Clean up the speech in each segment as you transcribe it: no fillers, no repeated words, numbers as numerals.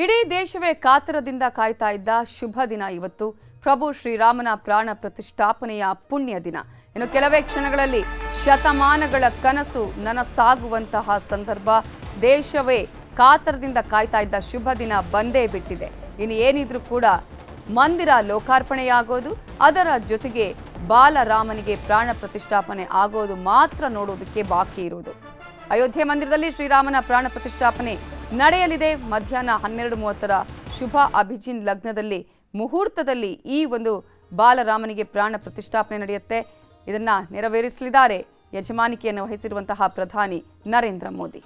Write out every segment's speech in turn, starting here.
ಇಡೀ ದೇಶವೇ ಕಾತರದಿಂದ ಕಾಯ್ತಾ ಇದ್ದ ಶುಭ ದಿನ ಇವತ್ತು ಪ್ರಭು ಶ್ರೀರಾಮನ ಪ್ರಾಣ ಪ್ರತಿಷ್ಠಾಪನೆಯ ಪುಣ್ಯ ದಿನ. ಇನ್ನು ಕೆಲವೇ ಕ್ಷಣಗಳಲ್ಲಿ ಶತಮಾನಗಳ ಕನಸು ನನಸಾಗುವಂತಹ ಸಂದರ್ಭ. ದೇಶವೇ ಕಾತರದಿಂದ ಕಾಯ್ತಾ ಇದ್ದ ಶುಭ ದಿನ ಬಂದೇ ಬಿಟ್ಟಿದೆ. ಇನ್ನು ಏನಿದ್ರೂ ಕೂಡ ಮಂದಿರ ಲೋಕಾರ್ಪಣೆಯಾಗೋದು, ಅದರ ಜೊತೆಗೆ ಬಾಲರಾಮನಿಗೆ ಪ್ರಾಣ ಪ್ರತಿಷ್ಠಾಪನೆ ಆಗೋದು ಮಾತ್ರ ನೋಡೋದಕ್ಕೆ ಬಾಕಿ ಇರೋದು. ಅಯೋಧ್ಯೆ ಮಂದಿರದಲ್ಲಿ ಶ್ರೀರಾಮನ ಪ್ರಾಣ ಪ್ರತಿಷ್ಠಾಪನೆ ನಡೆಯಲಿದೆ. ಮಧ್ಯಾಹ್ನ 12:30 ಶುಭ ಅಭಿಜಿನ್ ಲಗ್ನದಲ್ಲಿ ಮುಹೂರ್ತದಲ್ಲಿ ಈ ಒಂದು ಬಾಲರಾಮನಿಗೆ ಪ್ರಾಣ ಪ್ರತಿಷ್ಠಾಪನೆ ನಡೆಯುತ್ತೆ. ಇದನ್ನ ನೆರವೇರಿಸಲಿದ್ದಾರೆ ಯಜಮಾನಿಕೆಯನ್ನು ವಹಿಸಿರುವಂತಹ ಪ್ರಧಾನಿ ನರೇಂದ್ರ ಮೋದಿ.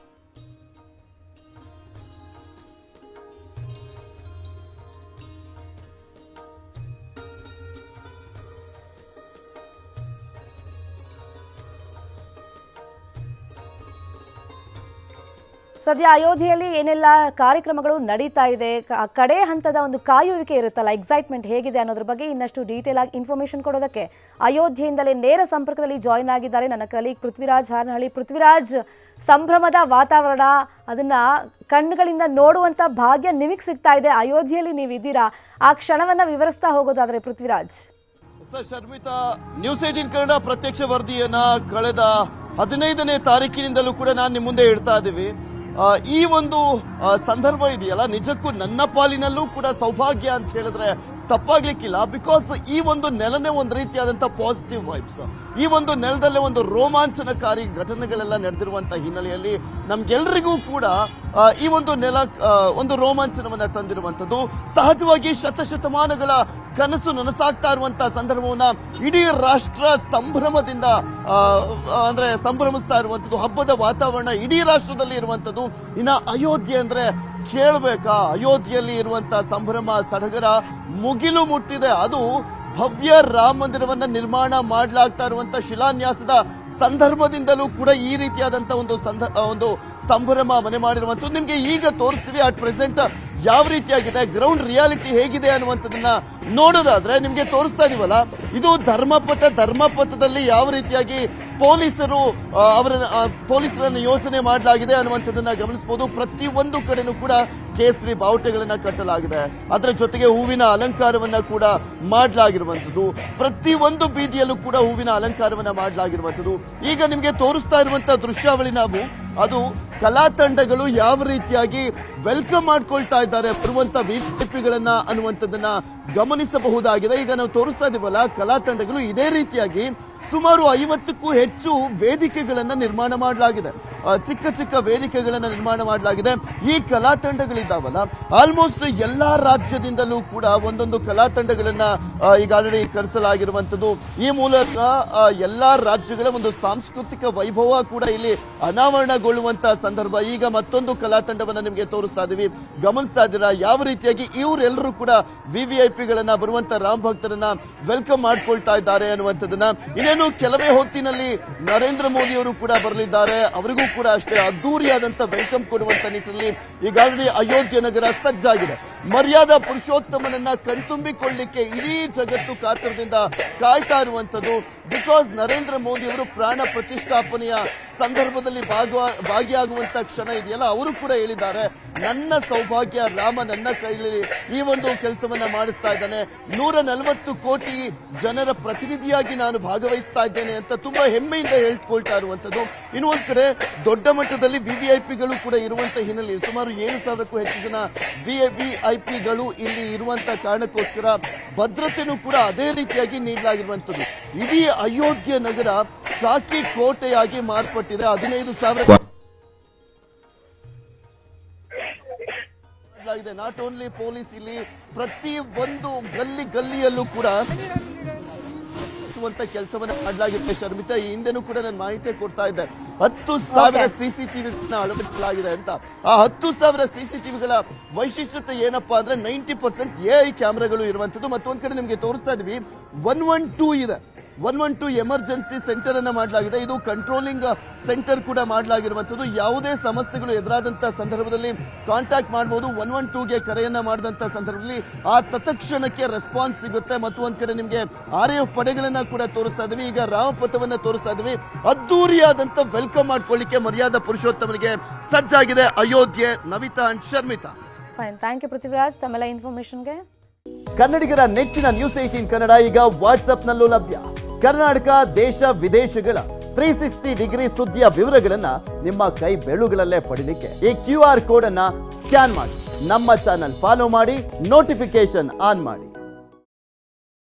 ಸದ್ಯ ಅಯೋಧ್ಯೆಯಲ್ಲಿ ಏನೆಲ್ಲ ಕಾರ್ಯಕ್ರಮಗಳು ನಡೀತಾ ಇದೆ, ಕಡೆ ಹಂತದ ಒಂದು ಕಾಯುವಿಕೆ ಇರುತ್ತಲ್ಲ, ಎಕ್ಸೈಟ್ಮೆಂಟ್ ಹೇಗಿದೆ ಅನ್ನೋದ್ರ ಬಗ್ಗೆ ಇನ್ನಷ್ಟು ಡೀಟೇಲ್ ಆಗಿ ಇನ್ಫಾರ್ಮೇಶನ್ ಕೊಡೋದಕ್ಕೆ ಅಯೋಧ್ಯೆಯಿಂದಲೇ ನೇರ ಸಂಪರ್ಕದಲ್ಲಿ ಜಾಯಿನ್ ಆಗಿದ್ದಾರೆ ನನ್ನ ಕಲೀಗ್ ಪೃಥ್ವಿರಾಜ್ ಹಾರನಹಳ್ಳಿ. ಪೃಥ್ವಿರಾಜ್, ಸಂಭ್ರಮದ ವಾತಾವರಣ, ಅದನ್ನ ಕಣ್ಣುಗಳಿಂದ ನೋಡುವಂತ ಭಾಗ್ಯ ನಿಮಗೆ ಸಿಗ್ತಾ ಇದೆ. ಅಯೋಧ್ಯೆಯಲ್ಲಿ ನೀವಿದ್ದೀರಾ, ಆ ಕ್ಷಣವನ್ನ ವಿವರಿಸ್ತಾ ಹೋಗೋದಾದ್ರೆ ಪೃಥ್ವಿರಾಜ್. ಶರ್ಮಿತಾ, ನ್ಯೂಸ್ 18 ಕನ್ನಡ ಪ್ರತ್ಯಕ್ಷ ವರದಿಯನ್ನ ಕಳೆದ 15ನೇ ತಾರೀಕಿನಿಂದಲೂ ಕೂಡ ನಾನು ನಿಮ್ಮ ಮುಂದೆ ಇಡ್ತಾ ಇದ್ದೀವಿ. ಈ ಒಂದು ಸಂದರ್ಭ ಇದೆಯಲ್ಲ, ನಿಜಕ್ಕೂ ನನ್ನ ಪಾಲಿನಲ್ಲೂ ಕೂಡ ಸೌಭಾಗ್ಯ ಅಂತ ಹೇಳಿದ್ರೆ ತಪ್ಪಾಗ್ಲಿಕ್ಕಿಲ್ಲ. ಬಿಕಾಸ್ ಈ ಒಂದು ನೆಲನೇ ಒಂದು ರೀತಿಯಾದಂತಹ ಪಾಸಿಟಿವ್ ವೈಬ್ಸ್. ಈ ಒಂದು ನೆಲದಲ್ಲೇ ಒಂದು ರೋಮಾಂಚನಕಾರಿ ಘಟನೆಗಳೆಲ್ಲ ನಡೆದಿರುವಂತಹ ಹಿನ್ನೆಲೆಯಲ್ಲಿ ನಮ್ಗೆಲ್ರಿಗೂ ಕೂಡ ಈ ಒಂದು ನೆಲ ಒಂದು ರೋಮಾಂಚನವನ್ನ ತಂದಿರುವಂತದ್ದು. ಸಹಜವಾಗಿ ಶತಶತಮಾನಗಳ ಕನಸು ನನಸಾಗ್ತಾ ಇರುವಂತಹ ಸಂದರ್ಭವನ್ನ ಇಡೀ ರಾಷ್ಟ್ರ ಸಂಭ್ರಮದಿಂದ ಅಂದ್ರೆ ಸಂಭ್ರಮಿಸ್ತಾ ಇರುವಂತದ್ದು. ಹಬ್ಬದ ವಾತಾವರಣ ಇಡೀ ರಾಷ್ಟ್ರದಲ್ಲಿ ಇರುವಂತದ್ದು. ಇನ್ನ ಅಯೋಧ್ಯೆ ಅಂದ್ರೆ ಕೇಳಬೇಕಾ, ಅಯೋಧ್ಯೆಯಲ್ಲಿ ಇರುವಂತಹ ಸಂಭ್ರಮ ಸಡಗರ ಮುಗಿಲು ಮುಟ್ಟಿದೆ. ಅದು ಭವ್ಯ ರಾಮ ಮಂದಿರವನ್ನ ನಿರ್ಮಾಣ ಮಾಡಲಾಗ್ತಾ ಇರುವಂತಹ ಶಿಲಾನ್ಯಾಸದ ಸಂದರ್ಭದಿಂದಲೂ ಕೂಡ ಈ ರೀತಿಯಾದಂತಹ ಒಂದು ಸಂಭ್ರಮ ಮನೆ ಮಾಡಿರುವಂತದ್ದು ನಿಮ್ಗೆ ಈಗ ತೋರಿಸ್ತೀವಿ. ಅಟ್ ಪ್ರೆಸೆಂಟ್ ಯಾವ ರೀತಿಯಾಗಿದೆ, ಗ್ರೌಂಡ್ ರಿಯಾಲಿಟಿ ಹೇಗಿದೆ ಅನ್ನುವಂಥದ್ದನ್ನ ನೋಡೋದಾದ್ರೆ ನಿಮ್ಗೆ ತೋರಿಸ್ತಾ ಇದೀವಲ್ಲ, ಇದು ಧರ್ಮಪಥದಲ್ಲಿ ಯಾವ ರೀತಿಯಾಗಿ ಪೊಲೀಸರನ್ನು ಯೋಚನೆ ಮಾಡಲಾಗಿದೆ ಅನ್ನುವಂಥದ್ದನ್ನ ಗಮನಿಸಬಹುದು. ಪ್ರತಿ ಒಂದು ಕಡೆನೂ ಕೂಡ ಕೇಸರಿ ಬಾವುಟಗಳನ್ನ ಕಟ್ಟಲಾಗಿದೆ. ಅದರ ಜೊತೆಗೆ ಹೂವಿನ ಅಲಂಕಾರವನ್ನ ಕೂಡ ಮಾಡಲಾಗಿರುವಂಥದ್ದು. ಪ್ರತಿ ಒಂದು ಬೀದಿಯಲ್ಲೂ ಕೂಡ ಹೂವಿನ ಅಲಂಕಾರವನ್ನ ಮಾಡಲಾಗಿರುವಂಥದ್ದು. ಈಗ ನಿಮ್ಗೆ ತೋರಿಸ್ತಾ ಇರುವಂತಹ ದೃಶ್ಯಾವಳಿ ಅದು ಕಲಾ ತಂಡಗಳು ಯಾವ ರೀತಿಯಾಗಿ ವೆಲ್ಕಮ್ ಮಾಡ್ಕೊಳ್ತಾ ಇದ್ದಾರೆ ಬರುವಂತ ವಿಪಿಗಳನ್ನ ಅನ್ನುವಂಥದ್ದನ್ನ ಗಮನಿಸಬಹುದಾಗಿದೆ. ಈಗ ನಾವು ತೋರಿಸ್ತಾ ಇದೀವಲ್ಲ, ಕಲಾ ತಂಡಗಳು ಇದೇ ರೀತಿಯಾಗಿ ಸುಮಾರು 50ಕ್ಕೂ ಹೆಚ್ಚು ವೇದಿಕೆಗಳನ್ನ ನಿರ್ಮಾಣ ಮಾಡಲಾಗಿದೆ. ಚಿಕ್ಕ ಚಿಕ್ಕ ವೇದಿಕೆಗಳನ್ನ ನಿರ್ಮಾಣ ಮಾಡಲಾಗಿದೆ. ಈ ಕಲಾ ತಂಡಗಳಿದ್ದಾವಲ್ಲ, ಆಲ್ಮೋಸ್ಟ್ ಎಲ್ಲಾ ರಾಜ್ಯದಿಂದಲೂ ಕೂಡ ಒಂದೊಂದು ಕಲಾ ತಂಡಗಳನ್ನ ಈಗ ಆಲ್ರೆಡಿ ಕರೆಸಲಾಗಿರುವಂತದ್ದು. ಈ ಮೂಲಕ ಎಲ್ಲಾ ರಾಜ್ಯಗಳ ಒಂದು ಸಾಂಸ್ಕೃತಿಕ ವೈಭವ ಕೂಡ ಇಲ್ಲಿ ಅನಾವರಣಗೊಳ್ಳುವಂತಹ ಸಂದರ್ಭ. ಈಗ ಮತ್ತೊಂದು ಕಲಾ ತಂಡವನ್ನ ನಿಮಗೆ ತೋರಿಸ್ತಾ ಇದೀವಿ, ಗಮನಿಸ್ತಾ ಇದ್ದೀರಾ ಯಾವ ರೀತಿಯಾಗಿ ಇವರೆಲ್ಲರೂ ಕೂಡ ವಿವಿಐಪಿಗಳನ್ನ ಬರುವಂತ ರಾಮ ಭಕ್ತರನ್ನ ವೆಲ್ಕಮ್ ಮಾಡ್ಕೊಳ್ತಾ ಇದ್ದಾರೆ ಅನ್ನುವಂಥದ್ದನ್ನ. ಇನ್ನೇನು ಕೆಲವೇ ಹೊತ್ತಿನಲ್ಲಿ ನರೇಂದ್ರ ಮೋದಿ ಅವರು ಕೂಡ ಬರಲಿದ್ದಾರೆ. ಅವರಿಗೂ ಕೂಡ ಅಷ್ಟೇ ಅದ್ದೂರಿಯಾದಂತ ವೆಲ್ಕಮ್ ಕೊಡುವಂತ ನಿಟ್ಟಿನಲ್ಲಿ ಈಗಾಗಲೇ ಅಯೋಧ್ಯೆ ನಗರ ಸಜ್ಜಾಗಿದೆ. ಮರ್ಯಾದಾ ಪುರುಷೋತ್ತಮನನ್ನ ಕಣ್ತುಂಬಿಕೊಳ್ಳಲಿಕ್ಕೆ ಇಡೀ ಜಗತ್ತು ಕಾತರದಿಂದ ಕಾಯ್ತಾ ಇರುವಂತದ್ದು. ಬಿಕಾಸ್ ನರೇಂದ್ರ ಮೋದಿ ಅವರು ಪ್ರಾಣ ಪ್ರತಿಷ್ಠಾಪನೆಯ ಸಂದರ್ಭದಲ್ಲಿ ಭಾಗಿಯಾಗುವಂತ ಕ್ಷಣ ಇದೆಯಲ್ಲ, ಅವರು ಕೂಡ ಹೇಳಿದ್ದಾರೆ, ನನ್ನ ಸೌಭಾಗ್ಯ ರಾಮ ನನ್ನ ಕೈಲಿ ಈ ಒಂದು ಕೆಲಸವನ್ನ ಮಾಡಿಸ್ತಾ ಇದ್ದಾನೆ, 140 ಕೋಟಿ ಜನರ ಪ್ರತಿನಿಧಿಯಾಗಿ ನಾನು ಭಾಗವಹಿಸ್ತಾ ಇದ್ದೇನೆ ಅಂತ ತುಂಬಾ ಹೆಮ್ಮೆಯಿಂದ ಹೇಳ್ಕೊಳ್ತಾ ಇರುವಂತದ್ದು. ಇನ್ನು ಒಂದ್ ಕಡೆ ದೊಡ್ಡ ಮಟ್ಟದಲ್ಲಿ ವಿವಿಐಪಿಗಳು ಕೂಡ ಇರುವಂತ ಹಿನ್ನೆಲೆ ಸುಮಾರು 7,000ಕ್ಕೂ ಹೆಚ್ಚು ಜನ ವಿವಿಐಪಿಗಳು ಇಲ್ಲಿ ಇರುವಂತ ಕಾರಣಕ್ಕೋಸ್ಕರ ಭದ್ರತೆನೂ ಕೂಡ ಅದೇ ರೀತಿಯಾಗಿ ನೀಡಲಾಗಿರುವಂತದ್ದು. ಇಡೀ ಅಯೋಧ್ಯೆ ನಗರ ಸಾಕಿ ಕೋಟೆಯಾಗಿ ಮಾರ್ಪಟ್ಟಿದೆ. 15,000 ನಾಟ್ ಓನ್ಲಿ ಪೊಲೀಸ್, ಇಲ್ಲಿ ಪ್ರತಿ ಒಂದು ಗಲ್ಲಿಯಲ್ಲೂ ಕೂಡ ಕೆಲಸವನ್ನ ಮಾಡಲಾಗಿದೆ. ಶರ್ಮಿತಾ, ಈ ಹಿಂದೆನೂ ಕೂಡ ನಾನು ಮಾಹಿತಿ ಕೊಡ್ತಾ ಇದ್ದೆ, 10,000 ಸಿಸಿಟಿವಿಗಳನ್ನ ಅಳವಡಿಸಲಾಗಿದೆ ಅಂತ. ಆ 10,000 ಸಿಸಿಟಿವಿಗಳ ವೈಶಿಷ್ಟ್ಯತೆ ಏನಪ್ಪಾ ಅಂದ್ರೆ 90% AI ಕ್ಯಾಮೆರಾಗಳು ಇರುವಂತದ್ದು. ಮತ್ತೊಂದ್ ಕಡೆ ನಿಮ್ಗೆ ತೋರಿಸ್ತಾ ಇದೀವಿ 112 ಇದೆ. 112 ಎಮರ್ಜೆನ್ಸಿ ಸೆಂಟರ್ ಅನ್ನ ಮಾಡಲಾಗಿದೆ. ಇದು ಕಂಟ್ರೋಲಿಂಗ್ ಸೆಂಟರ್ ಕೂಡ ಮಾಡಲಾಗಿರುವಂತದ್ದು. ಯಾವುದೇ ಸಮಸ್ಯೆಗಳು ಎದುರಾದಂತಹ ಸಂದರ್ಭದಲ್ಲಿ ಕಾಂಟ್ಯಾಕ್ಟ್ ಮಾಡಬಹುದು. 112ಗೆ ಕರೆಯನ್ನ ಮಾಡಿದಂತಹ ಸಂದರ್ಭದಲ್ಲಿ ಆ ತತ್ಕ್ಷಣಕ್ಕೆ ರೆಸ್ಪಾನ್ಸ್ ಸಿಗುತ್ತೆ. ಮತ್ತು ಒಂದ್ ಕಡೆ ನಿಮ್ಗೆ RAF ಪಡೆಗಳನ್ನ ಕೂಡ ತೋರಿಸ್ತಾ ಇದೀವಿ. ಈಗ ರಾಮಪಥವನ್ನ ತೋರಿಸ್ತಾ ಇದೀವಿ. ಅದ್ದೂರಿಯಾದಂತ ವೆಲ್ಕಮ್ ಮಾಡ್ಕೊಳ್ಳಿಕ್ಕೆ ಮರ್ಯಾದಾ ಪುರುಷೋತ್ತಮನಿಗೆ ಸಜ್ಜಾಗಿದೆ Ayodhya. Navita and Sharmita. Fine, thank you Prithviraj ತಮ್ಮೆಲ್ಲ ಇನ್ಫಾರ್ಮೇಶನ್ಗೆ. ಕನ್ನಡಿಗರ ನೆಚ್ಚಿನ ನ್ಯೂಸ್ 18 ಕನ್ನಡ ಈಗ ವಾಟ್ಸ್ಆಪ್ನಲ್ಲೂ ಲಭ್ಯ. ಕರ್ನಾಟಕ ದೇಶ ವಿದೇಶಗಳ 360 ಡಿಗ್ರಿ ಸುದ್ದಿಯ ವಿವರಗಳನ್ನ ನಿಮ್ಮ ಕೈ ಬೆರಳುಗಳಲ್ಲೇ ಪಡಿಲಿಕ್ಕೆ ಈ QR ಕೋಡ್ ಅನ್ನ ಸ್ಕ್ಯಾನ್ ಮಾಡಿ, ನಮ್ಮ ಚಾನಲ್ ಫಾಲೋ ಮಾಡಿ, ನೋಟಿಫಿಕೇಶನ್ ಆನ್ ಮಾಡಿ.